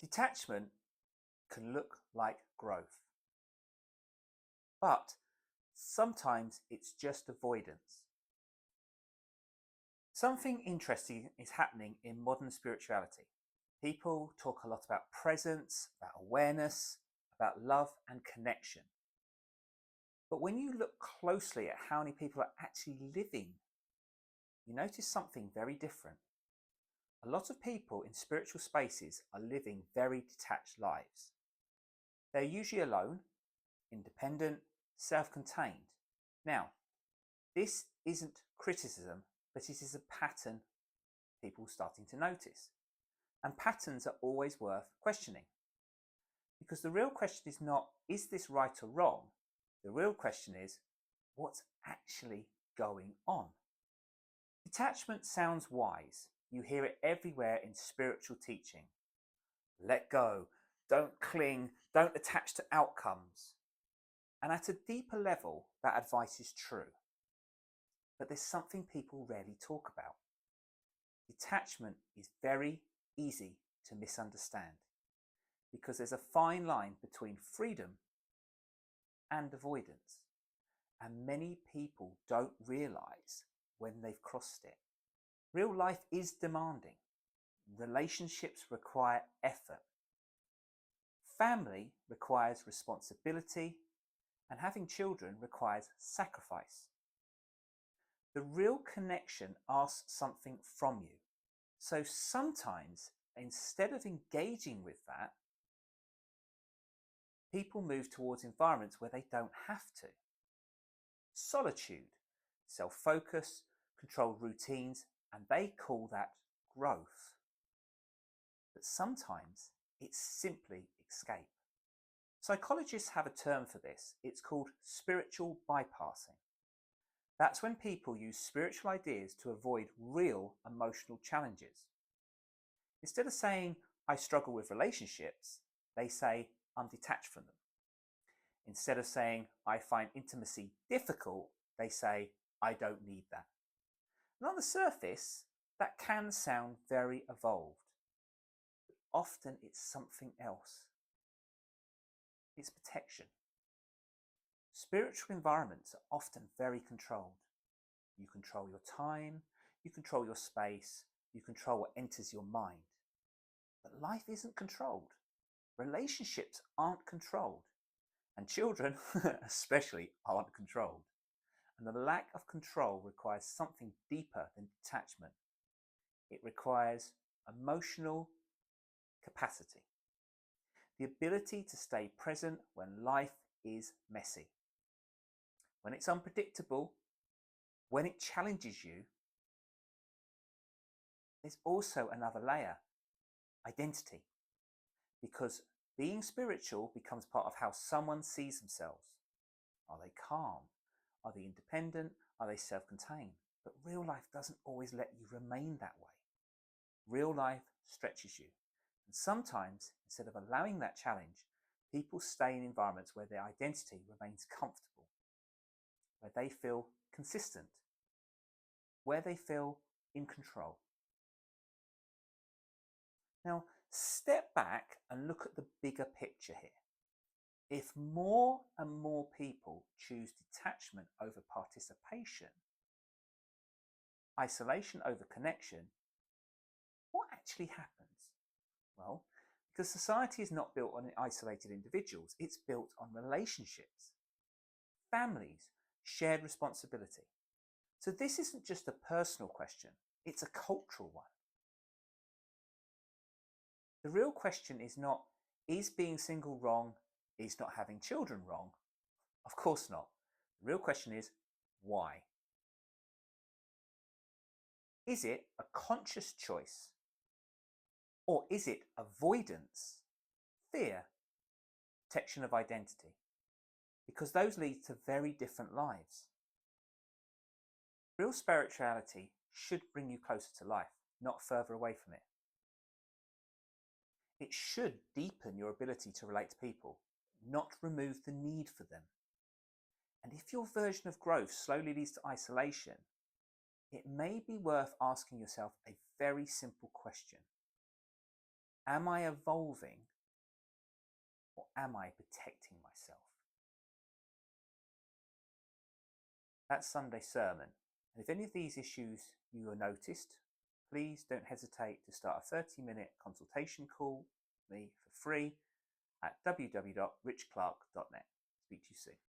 Detachment can look like growth, but sometimes it's just avoidance. Something interesting is happening in modern spirituality. People talk a lot about presence, about awareness, about love and connection. But when you look closely at how many people are actually living, you notice something very different. A lot of people in spiritual spaces are living very detached lives. They're usually alone, independent, self-contained. Now, this isn't criticism, but it is a pattern people starting to notice. And patterns are always worth questioning. Because the real question is not, is this right or wrong? The real question is, what's actually going on? Detachment sounds wise. You hear it everywhere in spiritual teaching. Let go, don't cling, don't attach to outcomes. And at a deeper level, that advice is true. But there's something people rarely talk about. Detachment is very easy to misunderstand because there's a fine line between freedom and avoidance. And many people don't realize when they've crossed it. Real life is demanding. Relationships require effort. Family requires responsibility, and having children requires sacrifice. The real connection asks something from you. So sometimes, instead of engaging with that, people move towards environments where they don't have to. Solitude, self-focus, controlled routines, and they call that growth. But sometimes it's simply escape. Psychologists have a term for this. It's called spiritual bypassing. That's when people use spiritual ideas to avoid real emotional challenges. Instead of saying, I struggle with relationships, they say, I'm detached from them. Instead of saying, I find intimacy difficult, they say, I don't need that. And on the surface, that can sound very evolved. But often it's something else. It's protection. Spiritual environments are often very controlled. You control your time, you control your space, you control what enters your mind. But life isn't controlled. Relationships aren't controlled. And children, especially, aren't controlled. And the lack of control requires something deeper than detachment. It requires emotional capacity. The ability to stay present when life is messy. When it's unpredictable, when it challenges you, there's also another layer, identity. Because being spiritual becomes part of how someone sees themselves. Are they calm? Are they independent? Are they self-contained? But real life doesn't always let you remain that way. Real life stretches you. And sometimes, instead of allowing that challenge, people stay in environments where their identity remains comfortable, where they feel consistent, where they feel in control. Now, step back and look at the bigger picture here. If more and more people choose detachment over participation, isolation over connection, what actually happens? Well, because society is not built on isolated individuals, it's built on relationships, families, shared responsibility. So this isn't just a personal question, it's a cultural one. The real question is not, is being single wrong? Is not having children wrong? Of course not. The real question is, why? Is it a conscious choice? Or is it avoidance, fear, protection of identity? Because those lead to very different lives. Real spirituality should bring you closer to life, not further away from it. It should deepen your ability to relate to people, not remove the need for them. And if your version of growth slowly leads to isolation, it may be worth asking yourself a very simple question. Am I evolving, or am I protecting myself? That's Sunday sermon. And if any of these issues you are noticed, please don't hesitate to start a 30-minute consultation call with me for free at www.richclark.net. Speak to you soon.